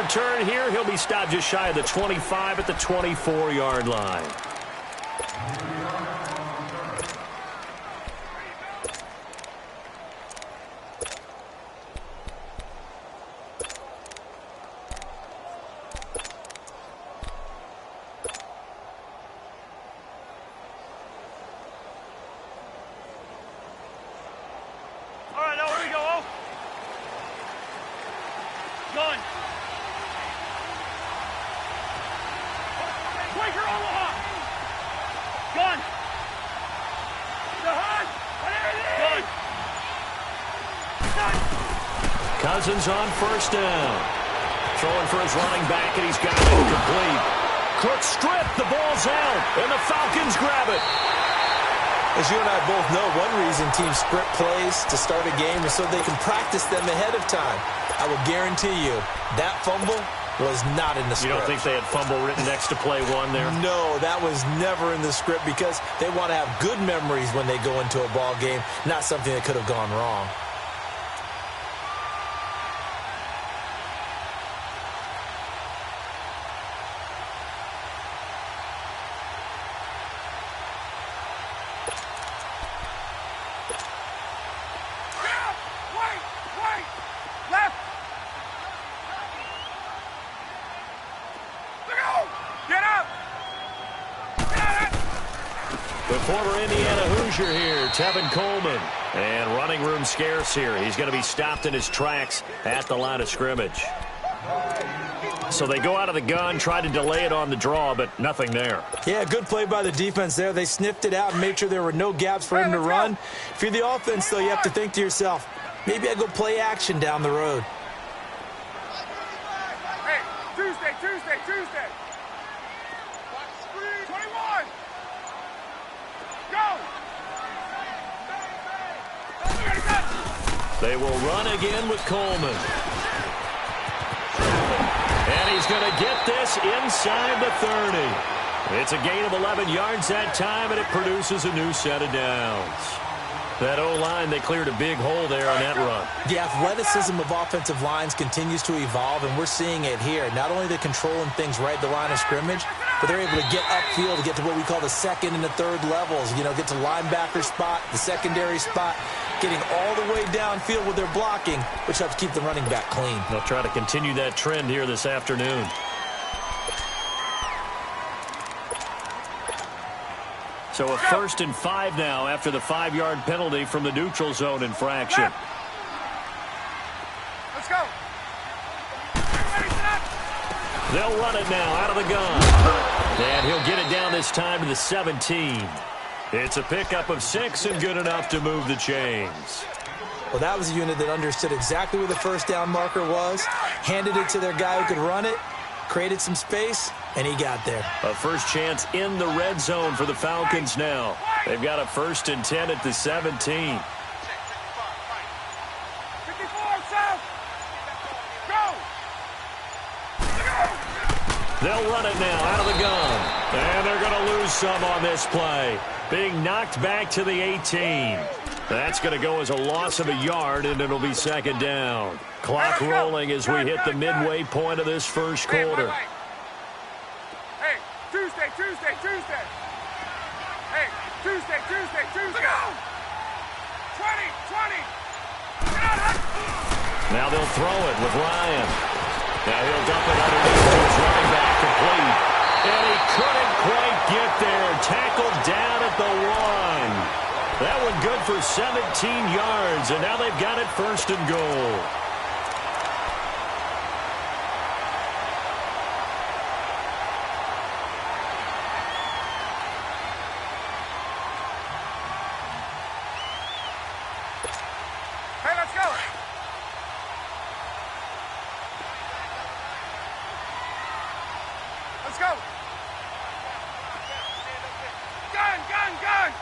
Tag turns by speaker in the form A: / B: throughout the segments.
A: return here. He'll be stopped just shy of the 25 at the 24-yard line.
B: Cousins on first down. Throwing for his running back, and he's got it incomplete. Cook stripped. The ball's out, and the Falcons grab it.
C: As you and I both know, one reason teams script plays to start a game is so they can practice them ahead of time. I will guarantee you that fumble was not in the script.
A: You don't think they had fumble written next to play one there?
C: No, that was never in the script because they want to have good memories when they go into a ball game, not something that could have gone wrong.
A: Former Indiana Hoosier here, Tevin Coleman. And running room scarce here. He's going to be stopped in his tracks at the line of scrimmage. So they go out of the gun, try to delay it on the draw, but nothing there.
C: Yeah, good play by the defense there. They sniffed it out and made sure there were no gaps for him to run. If you're the offense, though, you have to think to yourself, maybe I go play action down the road.
D: Hey, Tuesday. 21. Go!
A: They will run again with Coleman. And he's going to get this inside the 30. It's a gain of 11 yards that time, and it produces a new set of downs. That O-line, they cleared a big hole there on that run.
C: The athleticism of offensive lines continues to evolve, and we're seeing it here. Not only they're controlling things right at the line of scrimmage, but they're able to get upfield to get to what we call the second and the third levels. You know, get to linebacker spot, the secondary spot, getting all the way downfield with their blocking, which helps keep the running back clean.
A: They'll try to continue that trend here this afternoon. So a 1st and 5 now after the 5-yard penalty from the neutral zone infraction.
D: Let's go.
A: They'll run it now out of the gun. And he'll get it down this time to the 17. It's a pickup of 6 and good enough to move the chains.
C: Well, that was a unit that understood exactly where the first down marker was, handed it to their guy who could run it, created some space, and he got there.
A: A first chance in the red zone for the Falcons now. They've got a 1st and 10 at the 17.
D: 54 south. Go.
A: They'll run it now out of the gun. And they're going to lose some on this play. Being knocked back to the 18. That's going to go as a loss of a yard, and it'll be 2nd down. Clock rolling as we hit the midway point of this first quarter.
D: Hey, Tuesday. Hey, Tuesday. Go! 20.
A: Now they'll throw it with Ryan. Now he'll dump it underneath to his running back, complete. And he couldn't quite get there. Tackled down at the 1. That one good for 17 yards, and now they've got it 1st and goal.
D: Hey, let's go. Let's go. Gun.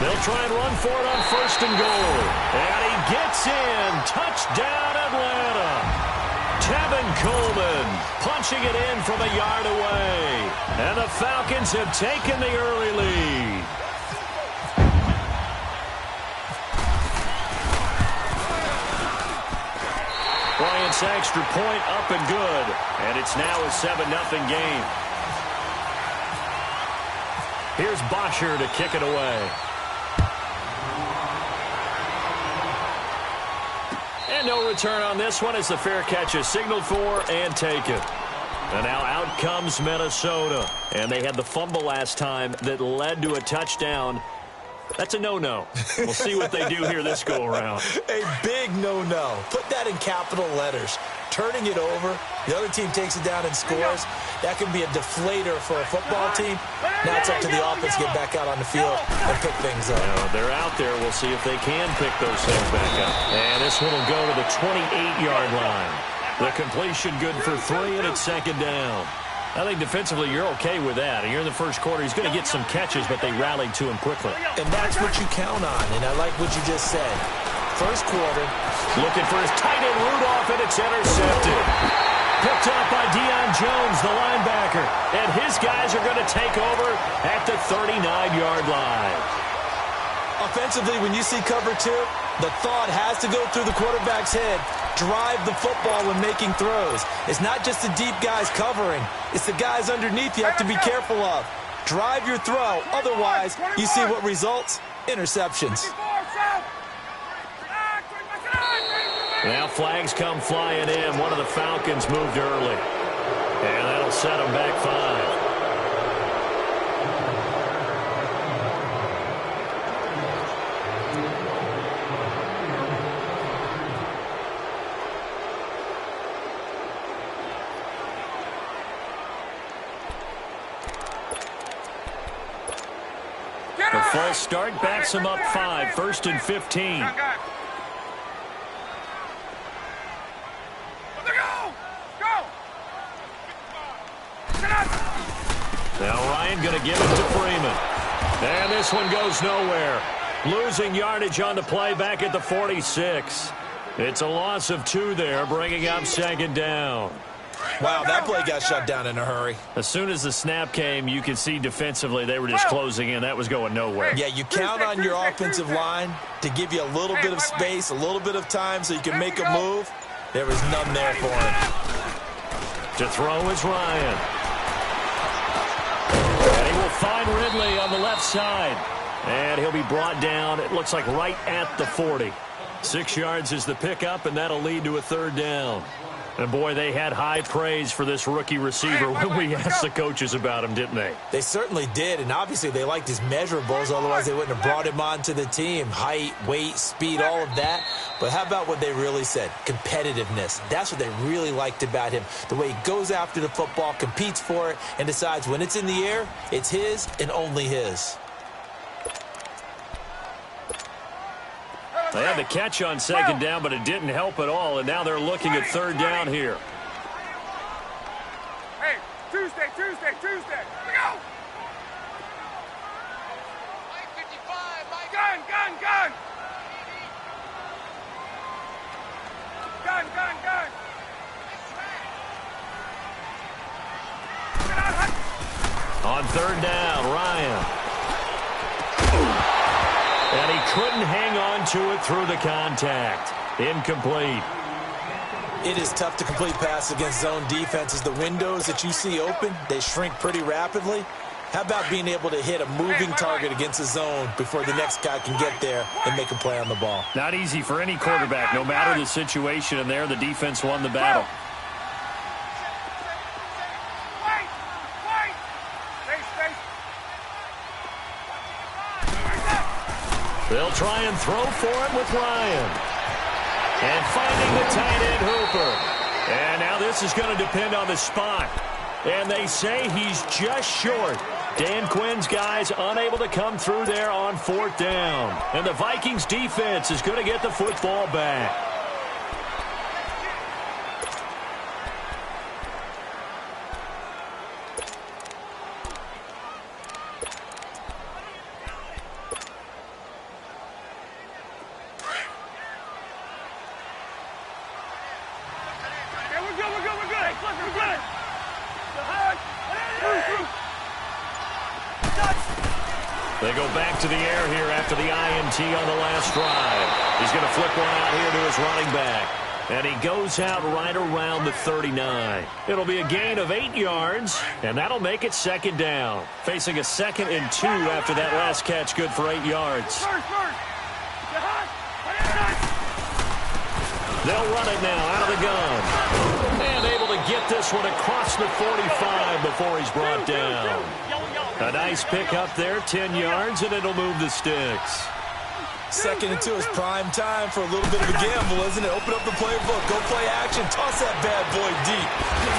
A: They'll try and run for it on 1st and goal. And he gets in. Touchdown, Atlanta. Tevin Coleman punching it in from a yard away. And the Falcons have taken the early lead. This extra point up and good. And it's now a 7-0 game. Here's Bosher to kick it away. And no return on this one as the fair catch is signaled for and taken. And now out comes Minnesota. And they had the fumble last time that led to a touchdown. That's a no-no. We'll see what they do here this go-around.
C: A big no-no. Put that in capital letters. Turning it over, the other team takes it down and scores. That can be a deflator for a football team. Now it's up to the offense to get back out on the field and pick things up.
A: They're out there. We'll see if they can pick those things back up. And this one will go to the 28-yard line. The completion good for 3, and it's second down. I think defensively you're okay with that. And you're in the first quarter. He's going to get some catches, but they rallied to him quickly.
C: And that's what you count on, and I like what you just said. First quarter.
A: Looking for his tight end Rudolph, and it's intercepted. Picked up by Deion Jones, the linebacker. And his guys are going to take over at the 39-yard line.
C: Offensively, when you see cover 2, the thought has to go through the quarterback's head. Drive the football when making throws. It's not just the deep guys covering. It's the guys underneath you have to be careful of. Drive your throw. Otherwise, you see what results? Interceptions.
A: Now flags come flying in. One of the Falcons moved early. And that'll set them back 5. The false start backs him up 5. First and 15. Now Ryan going to give it to Freeman. And this one goes nowhere. Losing yardage on the play back at the 46. It's a loss of 2 there, bringing up second down.
C: Wow, that play got shut down in a hurry.
A: As soon as the snap came, you could see defensively they were just closing in. That was going nowhere.
C: Yeah, you count on your offensive line to give you a little bit of space, a little bit of time so you can make a move. There was none there for him.
A: To throw is Ryan. And he will find Ridley on the left side. And he'll be brought down, it looks like right at the 40. 6 yards is the pickup, and that'll lead to a third down. And, boy, they had high praise for this rookie receiver when we asked the coaches about him, didn't they?
C: They certainly did, and obviously they liked his measurables. Otherwise, they wouldn't have brought him onto the team. Height, weight, speed, all of that. But how about what they really said? Competitiveness. That's what they really liked about him. The way he goes after the football, competes for it, and decides when it's in the air, it's his and only his.
A: They had the catch on second down, but it didn't help at all, and now they're looking at third down here.
D: Hey, Tuesday. Here we go. Mike 55, Mike. Gun.
A: On third down, Ryan. And he couldn't hang on to it through the contact. Incomplete.
C: It is tough to complete pass against zone defenses. The windows that you see open, they shrink pretty rapidly. How about being able to hit a moving target against a zone before the next guy can get there and make a play on the ball?
A: Not easy for any quarterback. No matter the situation in there, the defense won the battle. They'll try and throw for it with Ryan. And finding the tight end Hooper. And now this is going to depend on the spot. And they say he's just short. Dan Quinn's guys unable to come through there on fourth down. And the Vikings defense is going to get the football back. They go back to the air here after the INT on the last drive. He's going to flip one out here to his running back. And he goes out right around the 39. It'll be a gain of 8 yards, and that'll make it second down. Facing a 2nd and 2 after that last catch, good for 8 yards. They'll run it now out of the gun. And able to get this one across the 45 before he's brought down. A nice pick up there, 10 yards, and it'll move the sticks.
C: 2nd and 2 is prime time for a little bit of a gamble, isn't it? Open up the playbook, go play action, toss that bad boy deep.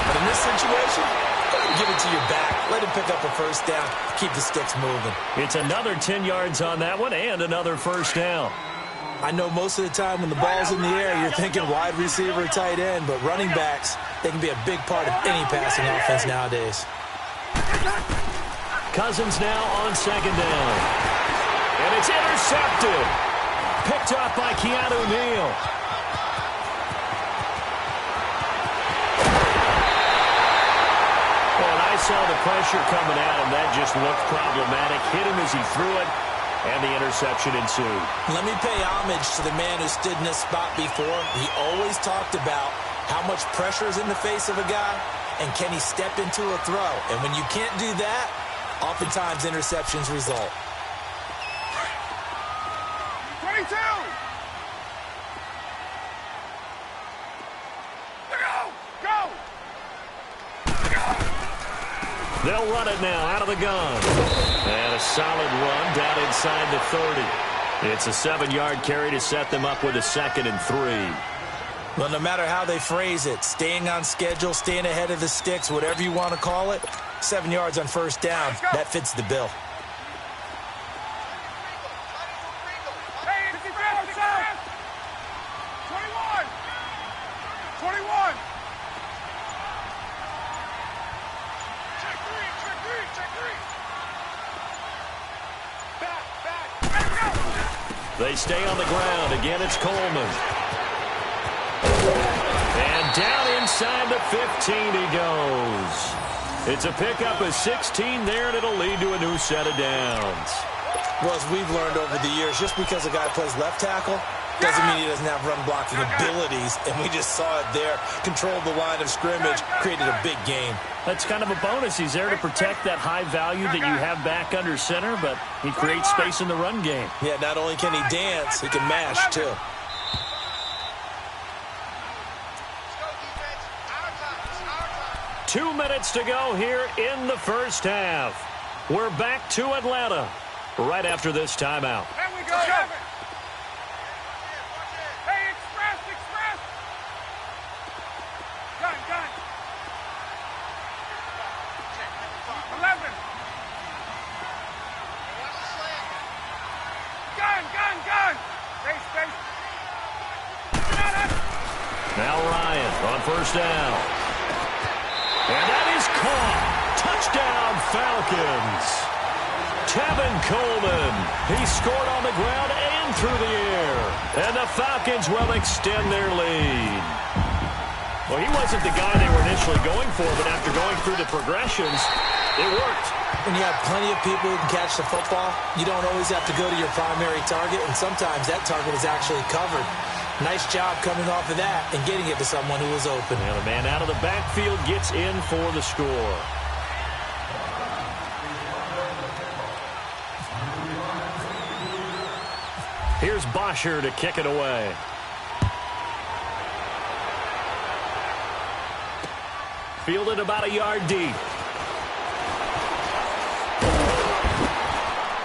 C: But in this situation, go ahead and give it to your back. Let him pick up a first down, keep the sticks moving.
A: It's another 10 yards on that one and another first down.
C: I know most of the time when the ball's in the air, you're thinking wide receiver, tight end, but running backs, they can be a big part of any passing offense nowadays.
A: Cousins now on 2nd down. And it's intercepted. Picked up by Keanu Neal. And I saw the pressure coming at him. That just looked problematic. Hit him as he threw it, and the interception ensued.
C: Let me pay homage to the man who stood in this spot before. He always talked about how much pressure is in the face of a guy, and can he step into a throw. And when you can't do that, oftentimes interceptions result.
D: 22! Go!
A: They'll run it now out of the gun. And a solid run down inside the 30. It's a 7-yard carry to set them up with a 2nd and 3.
C: Well, no matter how they phrase it, staying on schedule, staying ahead of the sticks, whatever you want to call it, 7 yards on first down, that fits the bill.
D: Hey, 21! 21! Check three! Back!
A: They stay on the ground. Again, it's Coleman. And down inside the 15 he goes. It's a pickup of 16 there, and it'll lead to a new set of downs.
C: Well, as we've learned over the years, just because a guy plays left tackle doesn't mean he doesn't have run-blocking abilities, and we just saw it there. Controlled the line of scrimmage, created a big game.
A: That's kind of a bonus. He's there to protect that high value that you have back under center, but he creates space in the run game.
C: Yeah, not only can he dance, he can mash, too.
A: Two minutes to go here in the first half. We're back to Atlanta right after this timeout.
D: There we go! Hey, express! Gun! 11! Gun! Space!
A: Now Ryan on first down. And that is caught. Touchdown, Falcons. Tevin Coleman. He scored on the ground and through the air. And the Falcons will extend their lead. Well, he wasn't the guy they were initially going for, but after going through the progressions, it worked.
C: When you have plenty of people who can catch the football, you don't always have to go to your primary target, and sometimes that target is actually covered. Nice job coming off of that and getting it to someone who was open.
A: And the man out of the backfield gets in for the score. Here's Bosher to kick it away. Fielded about a yard deep.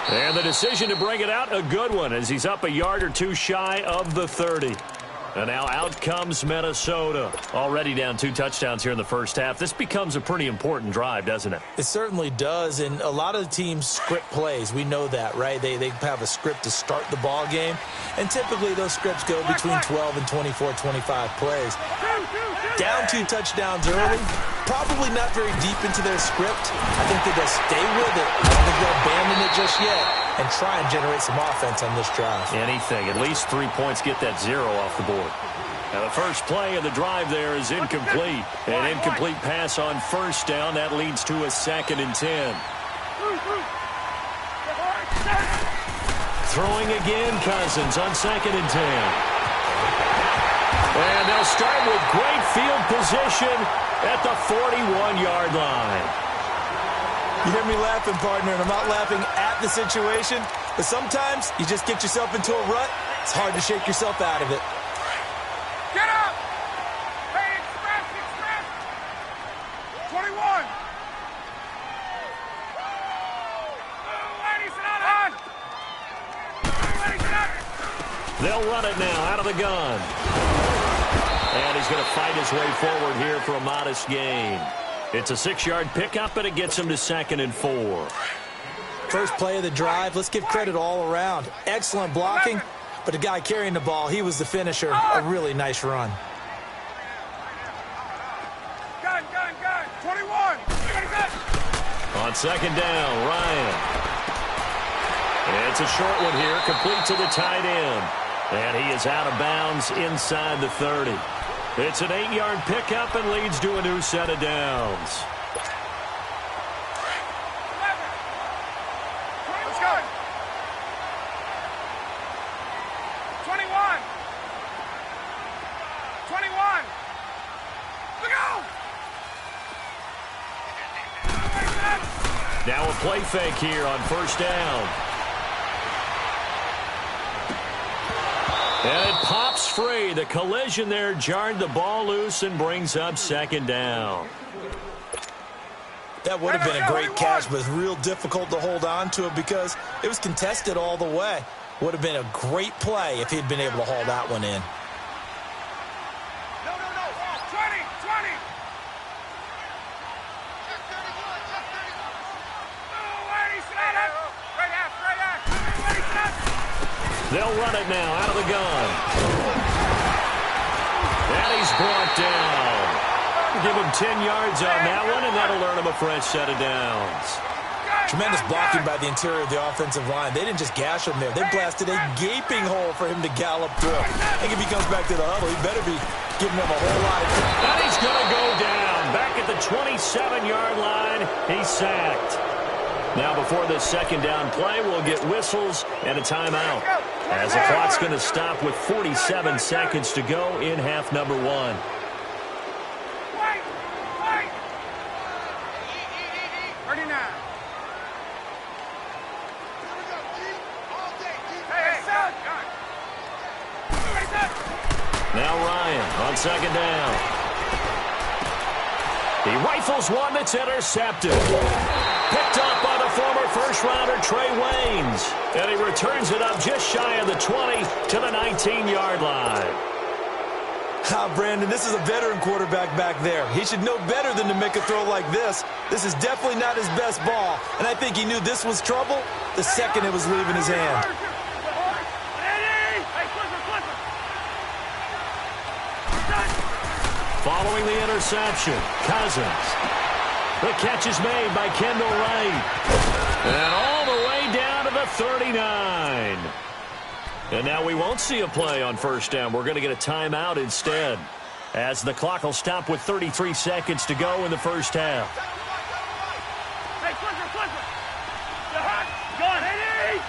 A: And the decision to bring it out, a good one, as he's up a yard or two shy of the 30. And now out comes Minnesota. Already down 2 touchdowns here in the first half. This becomes a pretty important drive, doesn't it?
C: It certainly does, and a lot of the teams script plays. We know that, right? They have a script to start the ball game, and typically those scripts go between 12 and 24, 25 plays. Down 2 touchdowns early, probably not very deep into their script. I think that they'll stay with it. I don't think they'll abandon it just yet and try and generate some offense on this drive.
A: Anything. At least 3 points, get that 0 off the board. Now the first play of the drive there is incomplete. An incomplete pass on first down. That leads to a 2nd and 10. Throwing again, Cousins on 2nd and 10. And they'll start with great field position at the 41-yard line.
C: You hear me laughing, partner, and I'm not laughing at the situation, but sometimes you just get yourself into a rut. It's hard to shake yourself out of it.
D: Get up! Hey, express, express! 21! Ladies and on! Ladies and on!
A: They'll run it now out of the gun. And he's going to fight his way forward here for a modest gain. It's a 6-yard pickup, and it gets him to 2nd and 4.
C: First play of the drive, let's give credit all around. Excellent blocking, but the guy carrying the ball, he was the finisher. A really nice run.
D: Gun, gun, gun! 21!
A: On 2nd down, Ryan. It's a short one here, complete to the tight end. And he is out of bounds inside the 30. It's an 8-yard pickup and leads to a new set of downs.
D: Let's go! 21! 21! Look out!
A: Now a play fake here on 1st down. And it pops free. The collision there jarred the ball loose and brings up 2nd down.
C: That would have been a great catch, but it's real difficult to hold on to it because it was contested all the way. Would have been a great play if he'd been able to haul that one in.
D: No, 20, 20! Ladies and on! Right half! Ladies and on!
A: They'll run it now out of the gun. And he's brought down. Give him 10 yards on that one, and that'll earn him a fresh set of downs.
C: Tremendous blocking by the interior of the offensive line. They didn't just gash him there. They blasted a gaping hole for him to gallop through. I think if he comes back to the huddle, he better be giving them a whole lot of time.
A: And he's going to go down. Back at the 27-yard line, he's sacked. Now before this 2nd down play, we'll get whistles and a timeout, as the clock's going to stop with 47 seconds to go in half number 1.
D: Wait! 39. Hey, son!
A: Now Ryan on 2nd down. He rifles one that's intercepted. Picked up by the former first-rounder Trey Waynes. And he returns it up just shy of the 20 to the 19-yard line.
C: Brandon, this is a veteran quarterback back there. He should know better than to make a throw like this. This is definitely not his best ball. And I think he knew this was trouble the second it was leaving his hand.
A: Following the interception, Cousins. The catch is made by Kendall Wright. And all the way down to the 39. And now we won't see a play on 1st down. We're going to get a timeout instead, as the clock will stop with 33 seconds to go in the 1st half.
D: Hey, Clipper! Go on, Eddie!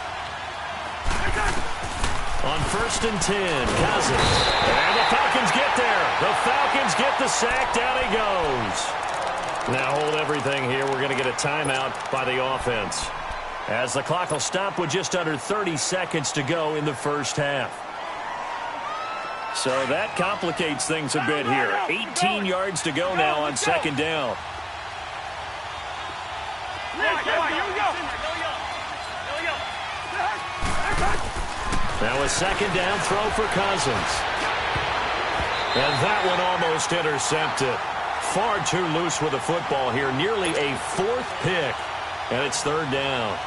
A: On 1st and 10, Cousins. And the Falcons get there. The Falcons get the sack. Down he goes. Now hold everything here. We're going to get a timeout by the offense, as the clock will stop with just under 30 seconds to go in the 1st half. So that complicates things a bit here. 18 yards to go now on 2nd down. Now a 2nd down throw for Cousins. And that one almost intercepted. Far too loose with the football here. Nearly a 4th pick. And it's 3rd down.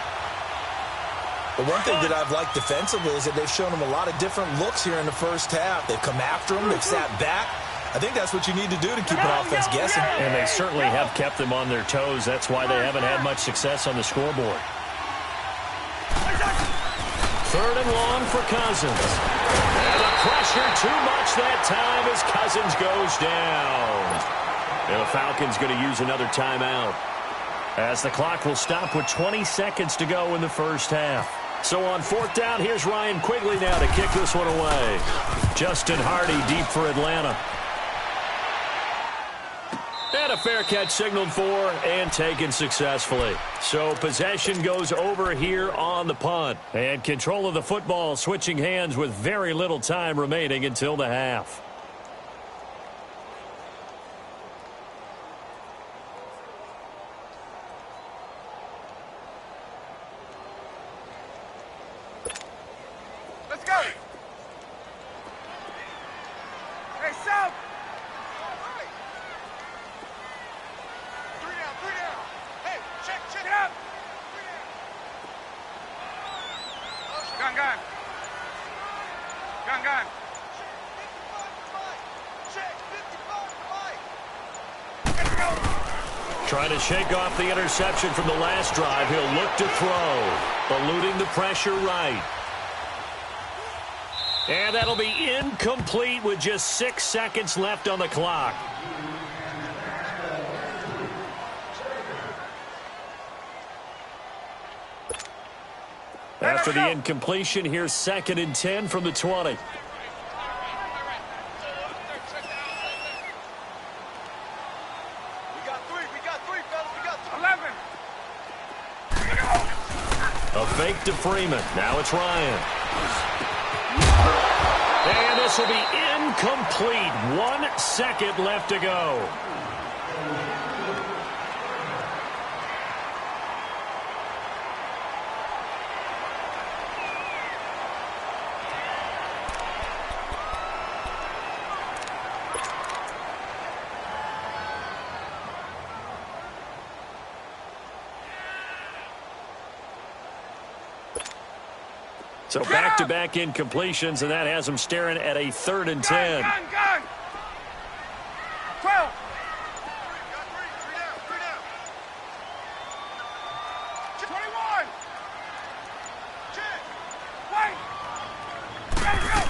C: The one thing that I've liked defensively is that they've shown him a lot of different looks here in the 1st half. They've come after him. They've sat back. I think that's what you need to do to keep an offense guessing.
A: And they certainly have kept them on their toes. That's why they haven't had much success on the scoreboard. 3rd and long for Cousins. And the pressure too much that time as Cousins goes down. And the Falcons going to use another timeout, as the clock will stop with 20 seconds to go in the 1st half. So on 4th down, here's Ryan Quigley now to kick this one away. Justin Hardy deep for Atlanta. And a fair catch signaled for and taken successfully. So possession goes over here on the punt. And control of the football switching hands with very little time remaining until the half.
D: Let's go. Hey, South. Three down. Hey, check it up. Gun. Check 55. Let's go.
A: Trying to shake off the interception from the last drive. He'll look to throw. Eluding the pressure right. And that'll be incomplete with just 6 seconds left on the clock. After the incompletion, here's 2nd and 10 from the 20.
D: We got three, fellas. We got 11.
A: A fake to Freeman. Now it's Ryan. And this will be incomplete. 1 second left to go. So back-to-back incompletions, and that has them staring at a 3rd and 10.
D: Gun. 12. Three down. 21. Wait. Ready, go.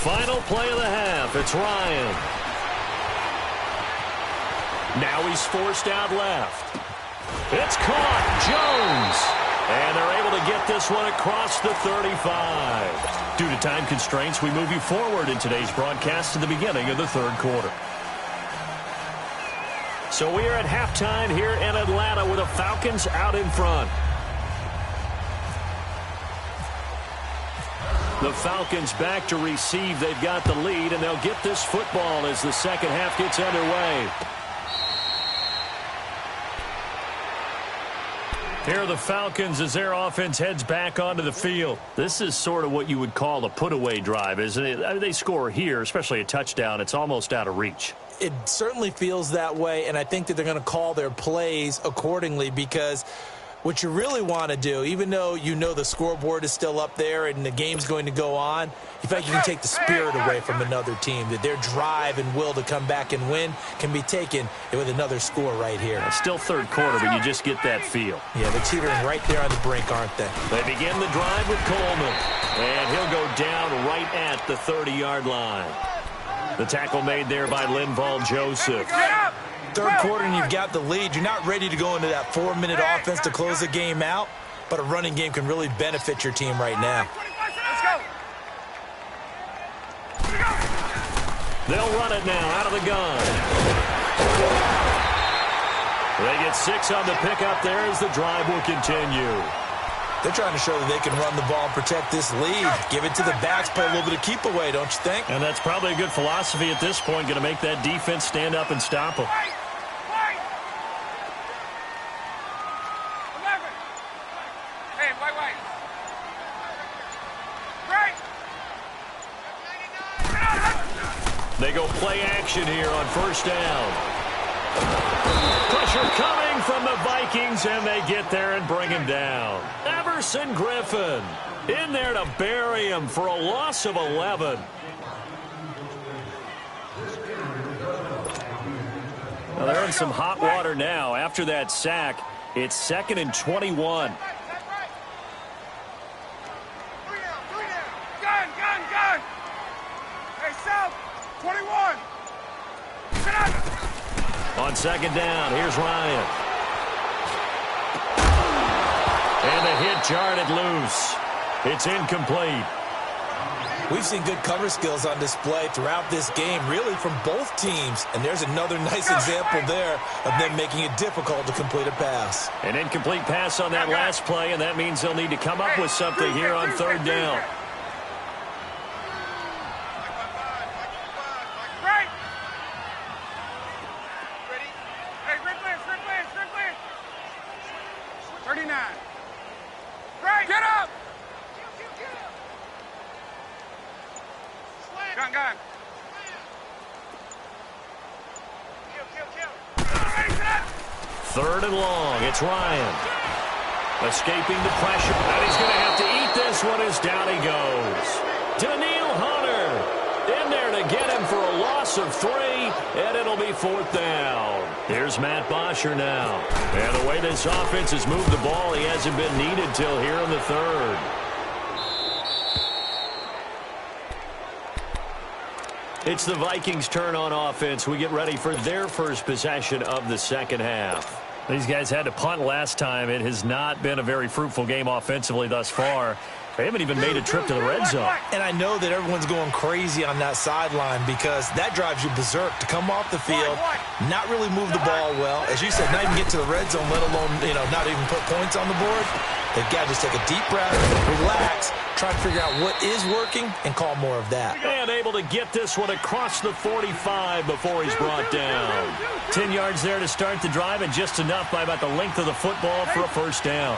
A: Final play of the half. It's Ryan. Now he's forced out left. It's caught. Jones. And they're able to get this one across the 35. Due to time constraints, we move you forward in today's broadcast to the beginning of the 3rd quarter. So we are at halftime here in Atlanta with the Falcons out in front. The Falcons back to receive. They've got the lead, and they'll get this football as the second half gets underway. Here are the Falcons as their offense heads back onto the field. This is sort of what you would call a put-away drive, isn't it? I mean, they score here, especially a touchdown. It's almost out of reach.
C: It certainly feels that way, and I think that they're going to call their plays accordingly because what you really want to do, even though you know the scoreboard is still up there and the game's going to go on, you feel like you can take the spirit away from another team, that their drive and will to come back and win can be taken with another score right here.
A: It's still 3rd quarter, but you just get that feel.
C: Yeah, they're teetering right there on the brink, aren't they?
A: They begin the drive with Coleman, and he'll go down right at the 30-yard line. The tackle made there by Linval Joseph.
C: 3rd quarter and you've got the lead. You're not ready to go into that 4-minute offense to close the game out, but a running game can really benefit your team right now.
D: Let's go.
A: They'll run it now out of the gun. They get 6 on the pickup there as the drive will continue.
C: They're trying to show that they can run the ball and protect this lead. Give it to the backs, play a little bit of keep away, don't you think?
A: And that's probably a good philosophy at this point, going to make that defense stand up and stop them.
D: Wait. 11. Hey, wait. Right.
A: They go play action here on 1st down. Pressure coming from the Vikings, and they get there and bring him down. Everson Griffin in there to bury him for a loss of 11. Well, they're in some hot water now. After that sack, it's 2nd and 21.
D: Gun. Hey, South. 21. Sit up.
A: On 2nd down, here's Ryan. And the hit jarred it loose. It's incomplete.
C: We've seen good cover skills on display throughout this game, really from both teams. And there's another nice example there of them making it difficult to complete a pass.
A: An incomplete pass on that last play, and that means they'll need to come up with something here on third down.
D: Right. Hey, Rick Lance. 39. Right. Get up. Gun.
A: Third and long. It's Ryan. Escaping the pressure. And he's going to have to eat this one as down he goes. Daniil Hunter in there to get him for a loss of 3, and it'll be fourth down. Here's Matt Bosher now. And the way this offense has moved the ball, he hasn't been needed till here in the third. It's the Vikings' turn on offense. We get ready for their first possession of the second half. These guys had to punt last time. It has not been a very fruitful game offensively thus far. They haven't even made a trip to the red zone.
C: And I know that everyone's going crazy on that sideline because that drives you berserk to come off the field, not really move the ball well. As you said, not even get to the red zone, let alone, not even put points on the board. They've got to just take a deep breath, relax, try to figure out what is working, and call more of that.
A: And able to get this one across the 45 before he's brought down. 10 yards there to start the drive, and just enough by about the length of the football for a first down.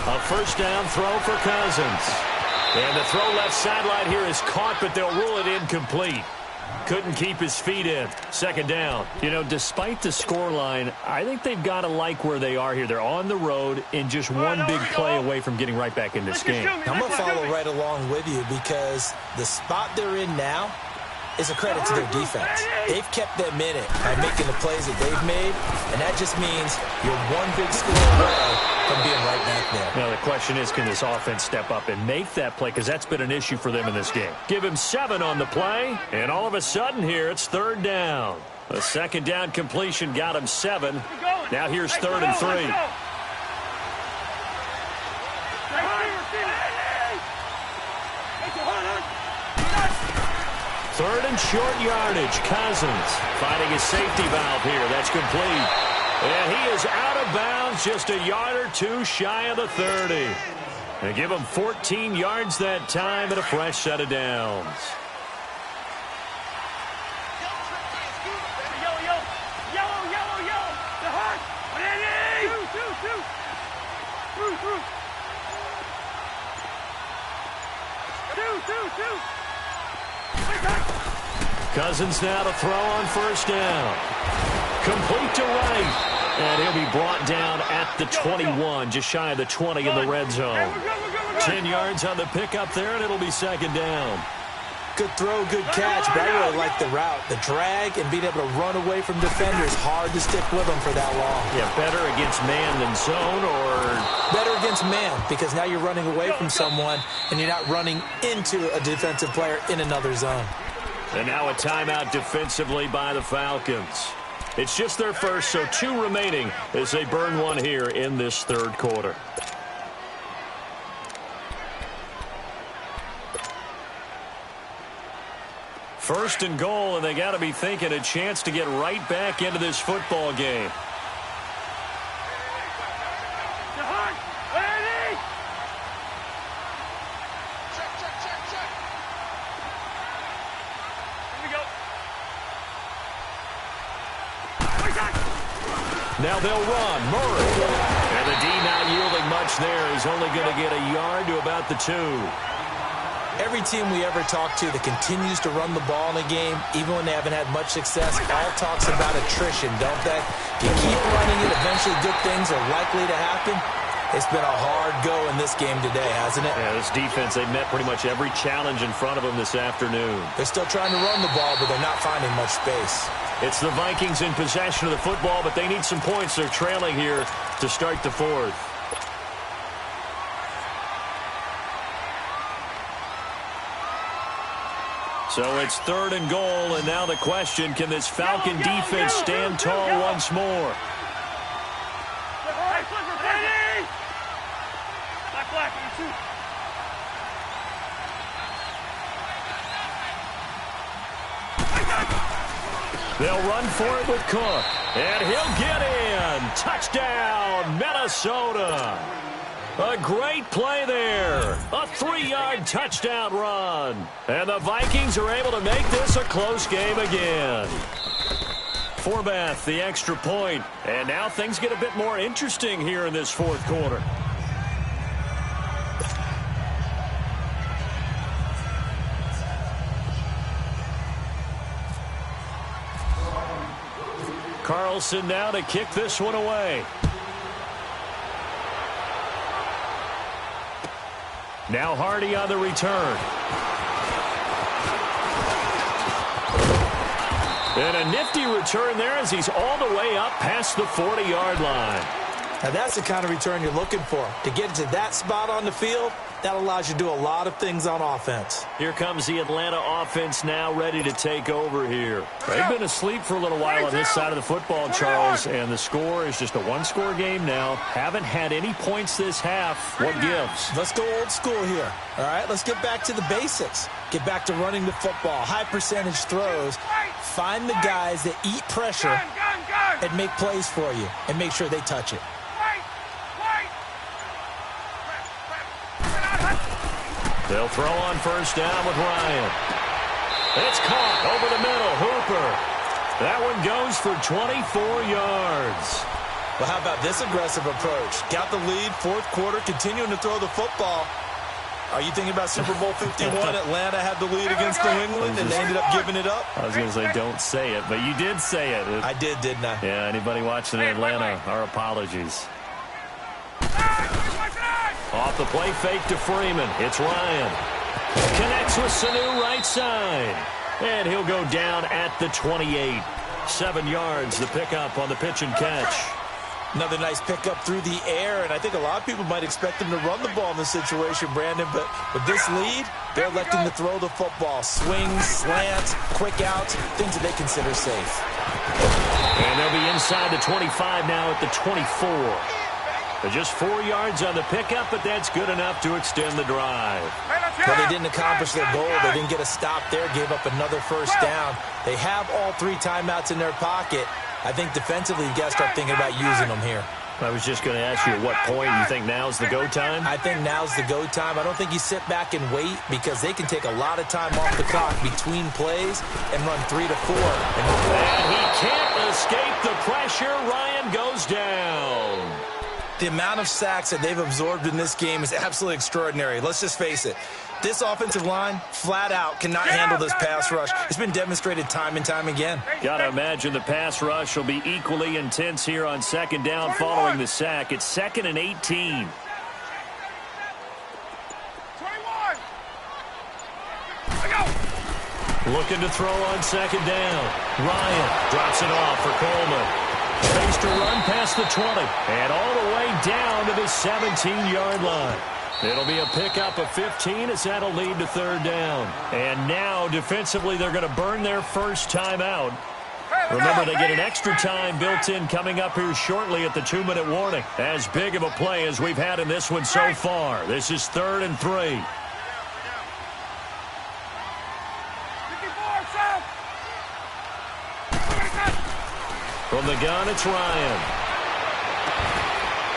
A: A first down throw for Cousins. And the throw left sideline here is caught, but they'll rule it incomplete. Couldn't keep his feet in. Second down. Despite the scoreline, I think they've got to like where they are here. They're on the road and just one big play away from getting right back in this game.
C: I'm going to follow right along with you because the spot they're in now is a credit to their defense. They've kept them in it by making the plays that they've made, and that just means you're one big score away from being right back there.
A: Now, the question is, can this offense step up and make that play? Because that's been an issue for them in this game. Give him 7 on the play, and all of a sudden here, it's third down. A second down completion got him 7. Now here's third and 3. Third and short yardage. Cousins finding his safety valve here. That's complete. And he is out of bounds just a yard or 2 shy of the 30. They give him 14 yards that time and a fresh set of downs. Cousins now to throw on first down. Complete to right. And he'll be brought down at the 21, just shy of the 20 in the red zone. 10 yards on the pickup there, and it'll be second down.
C: Good throw, good catch, but I really like the route. The drag and being able to run away from defenders, hard to stick with them for that long.
A: Yeah, better against man than zone, or
C: better against man, because now you're running away from someone, and you're not running into a defensive player in another zone.
A: And now a timeout defensively by the Falcons. It's just their first, so 2 remaining as they burn one here in this third quarter. First and goal, and they got to be thinking a chance to get right back into this football game. Now they'll run. Murray. And the D not yielding much there. He's only going to get a yard to about the 2.
C: Every team we ever talk to that continues to run the ball in a game, even when they haven't had much success, all talks about attrition, don't they? You keep running it, eventually good things are likely to happen. It's been a hard go in this game today, hasn't it?
A: Yeah, this defense, they've met pretty much every challenge in front of them this afternoon.
C: They're still trying to run the ball, but they're not finding much space.
A: It's the Vikings in possession of the football, but they need some points. They're trailing here to start the fourth. So it's 3rd and goal, and now the question, can this Falcon defense stand tall once more? They'll run for it with Cook, and he'll get in. Touchdown, Minnesota. A great play there. A 3-yard touchdown run. And the Vikings are able to make this a close game again. Forbath, the extra point. And now things get a bit more interesting here in this 4th quarter. Carlson now to kick this one away. Now Hardy on the return. And a nifty return there as he's all the way up past the 40-yard line.
C: Now that's the kind of return you're looking for. To get to that spot on the field, that allows you to do a lot of things on offense.
A: Here comes the Atlanta offense now ready to take over here. They've been asleep for a little while on this side of the football, Charles, and the score is just a 1-score game now. Haven't had any points this half. What gives?
C: Let's go old school here. All right, let's get back to the basics. Get back to running the football, high percentage throws. Find the guys that eat pressure and make plays for you and make sure they touch it.
A: They'll throw on 1st down with Ryan. It's caught over the middle. Hooper. That one goes for 24 yards.
C: Well, how about this aggressive approach? Got the lead, 4th quarter, continuing to throw the football. Are you thinking about Super Bowl 51? Atlanta had the lead against New England, and they ended up giving it up?
A: I was going to say, don't say it, but you did say it.
C: I did, didn't I?
A: Yeah, anybody watching Atlanta, our apologies. Off the play fake to Freeman. It's Ryan. Connects with Sanu right side. And he'll go down at the 28. 7 yards, the pickup on the pitch and catch.
C: Another nice pickup through the air, and I think a lot of people might expect them to run the ball in this situation, Brandon, but with this lead, they're electing to throw the football. Swings, slants, quick outs, things that they consider safe.
A: And they'll be inside the 25 now at the 24. But just 4 yards on the pickup, but that's good enough to extend the drive.
C: Well, they didn't accomplish their goal. They didn't get a stop there, gave up another 1st down. They have all 3 timeouts in their pocket. I think defensively, you got to start thinking about using them here.
A: I was just going to ask you at what point you think now's the go time?
C: I think now's the go time. I don't think you sit back and wait because they can take a lot of time off the clock between plays and run 3 to 4.
A: And he can't escape the pressure. Ryan goes down.
C: The amount of sacks that they've absorbed in this game is absolutely extraordinary. Let's just face it. This offensive line, flat out, cannot handle this pass rush. It's been demonstrated time and time again.
A: Got to imagine the pass rush will be equally intense here on 2nd down following the sack. It's 2nd and 18.
D: 21.
A: Looking to throw on 2nd down. Ryan drops it off for Coleman. Face to run past the 20 and all the way down to the 17-yard line. It'll be a pickup of 15 as that'll lead to 3rd down. And now defensively they're going to burn their 1st timeout. Remember, they get an extra time built in coming up here shortly at the 2-minute warning. As big of a play as we've had in this one so far. This is 3rd and 3. From the gun, it's Ryan.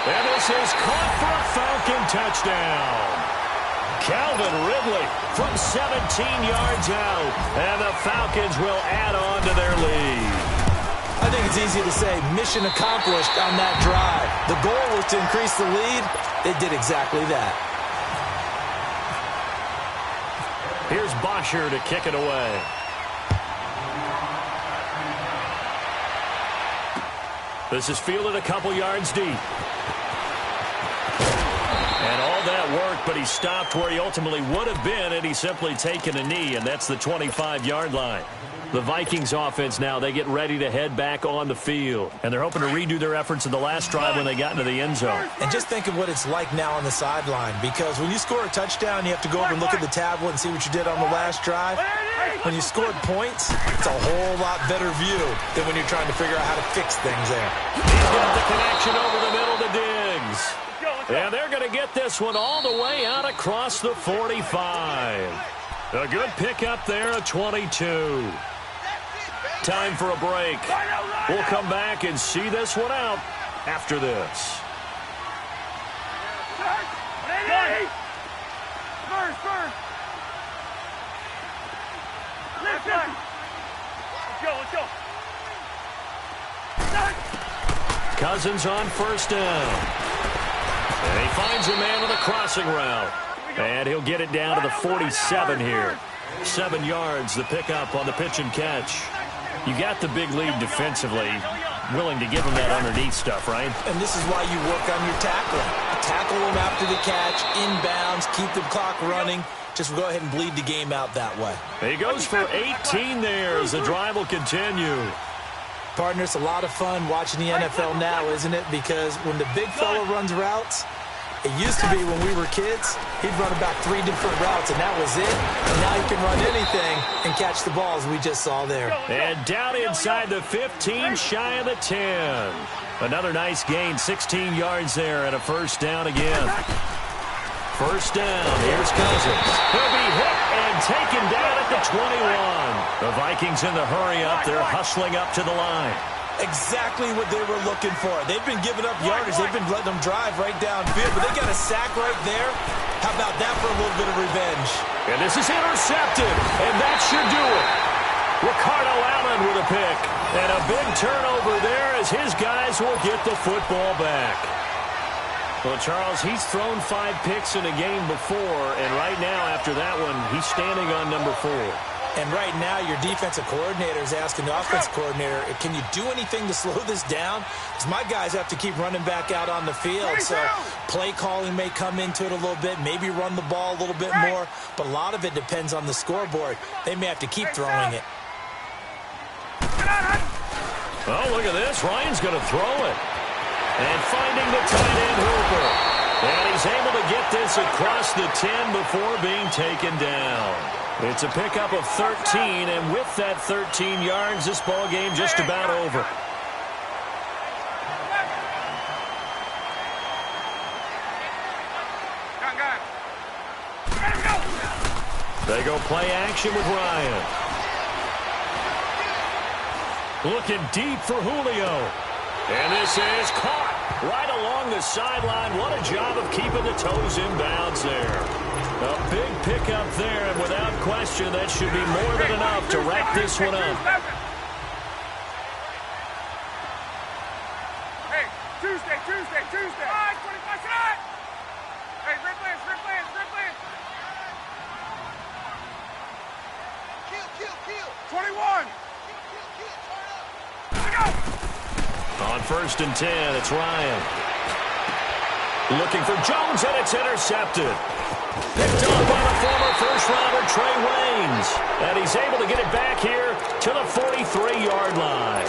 A: And this is caught for a Falcon touchdown. Calvin Ridley from 17 yards out. And the Falcons will add on to their lead.
C: I think it's easy to say mission accomplished on that drive. The goal was to increase the lead. They did exactly that.
A: Here's Bosher to kick it away. This is fielded a couple yards deep. And all that work, but he stopped where he ultimately would have been had he simply taken a knee, and that's the 25-yard line. The Vikings offense now, they get ready to head back on the field. And they're hoping to redo their efforts in the last drive when they got into the end zone.
C: And just think of what it's like now on the sideline, because when you score a touchdown, you have to go over and look at the tablet and see what you did on the last drive. When you scored points, it's a whole lot better view than when you're trying to figure out how to fix things there.
A: He's got the connection over the middle to Diggs. And they're going to get this one all the way out across the 45. A good pickup there at 22. Time for a break. We'll come back and see this one out after this.
D: Let's go.
A: Cousins on first down. And he finds a man with a crossing route. And he'll get it down to the 47 here. 7 yards, the pickup on the pitch and catch. You got the big lead defensively. Willing to give him that underneath stuff, right?
C: And this is why you work on your tackling. Tackle him after the catch, inbounds, keep the clock running. Just go ahead and bleed the game out that way.
A: He goes for 18 there as the drive will continue.
C: Partner, it's a lot of fun watching the NFL now, isn't it? Because when the big fella runs routes, it used to be when we were kids, he'd run about 3 different routes, and that was it. And now he can run anything and catch the balls we just saw there.
A: And down inside the 15, shy of the 10. Another nice gain, 16 yards there, and a first down again. First down, here's Cousins. He'll be hit and taken down at the 21. The Vikings in the hurry up. They're hustling up to the line.
C: Exactly what they were looking for. They've been giving up yardage. They've been letting them drive right downfield, but they got a sack right there. How about that for a little bit of revenge?
A: And this is intercepted, and that should do it. Ricardo Allen with a pick. And a big turnover there as his guys will get the football back. Well, Charles, he's thrown 5 picks in a game before, and right now after that one, he's standing on number 4.
C: And right now, your defensive coordinator is asking the offensive coordinator, can you do anything to slow this down? Because my guys have to keep running back out on the field. So play calling may come into it a little bit, maybe run the ball a little bit more. But a lot of it depends on the scoreboard. They may have to keep throwing it.
A: Oh, look at this. Ryan's going to throw it. And finding the tight end Hooper. And he's able to get this across the 10 before being taken down. It's a pickup of 13, and with that 13 yards, this ball game just about over. They go play action with Ryan. Looking deep for Julio. And this is caught right along the sideline. What a job of keeping the toes in bounds there. A big pickup there, and without question, that should be more than enough to wrap this one up.
D: Hey, Tuesday. All right, 25 shot. Hey, Ripley. 21. Here we go.
A: On first and 10, it's Ryan. Looking for Jones, and it's intercepted. Picked up by the former first-rounder Trey Waynes. And he's able to get it back here to the 43-yard line.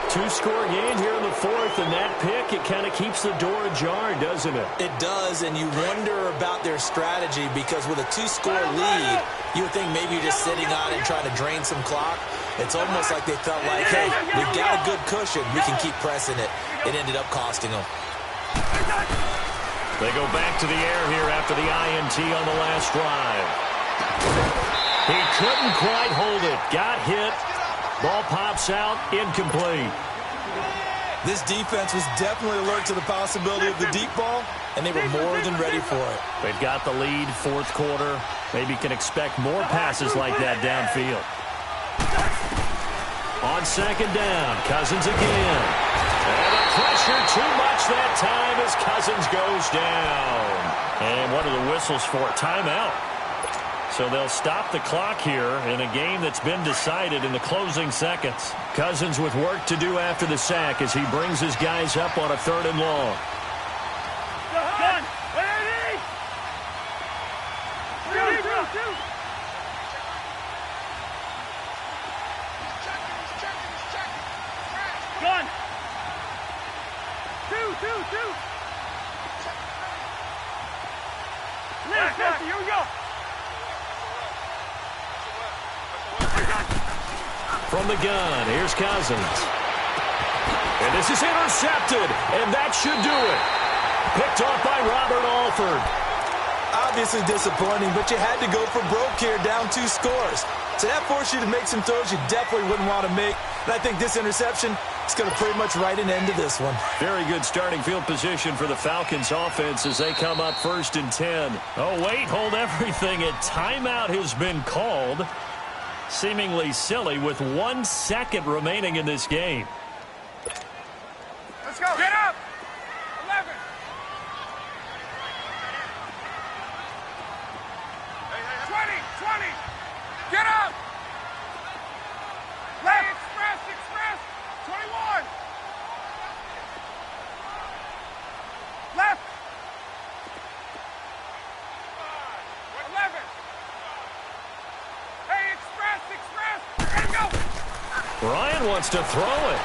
A: 2-score game here in the 4th, and that pick, it kind of keeps the door ajar, doesn't it?
C: It does, and you wonder about their strategy because with a 2-score lead, you would think maybe you're just sitting on it and trying to drain some clock. It's almost like they felt like, hey, we've got a good cushion. We can keep pressing it. It ended up costing them.
A: They go back to the air here after the INT on the last drive. He couldn't quite hold it. Got hit. Ball pops out. Incomplete.
C: This defense was definitely alert to the possibility of the deep ball, and they were more than ready for it.
A: They've got the lead, 4th quarter. Maybe can expect more passes like that downfield. On second down, Cousins again. And the pressure too much that time as Cousins goes down. And what are the whistles for? Timeout. So they'll stop the clock here in a game that's been decided in the closing seconds. Cousins with work to do after the sack as he brings his guys up on a 3rd and long.
D: Gun. Ready. Gun. Two. Left, here we go.
A: From the gun, here's Cousins. And this is intercepted, and that should do it. Picked off by Robert Alford.
C: Obviously disappointing, but you had to go for broke here, down 2 scores. So that forced you to make some throws you definitely wouldn't want to make. And I think this interception is going to pretty much write an end to this one.
A: Very good starting field position for the Falcons offense as they come up 1st and 10.
B: Oh, wait, hold everything. A timeout has been called. Seemingly silly with 1 second remaining in this game.
D: Let's go. Get up. 11. Hey, 20. Get up. Left. Express. 21. Left. 11. Hey, express. Ready to go.
A: Ryan wants to throw it.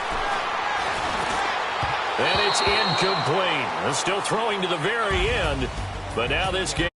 A: And it's incomplete. Still throwing to the very end, but now this game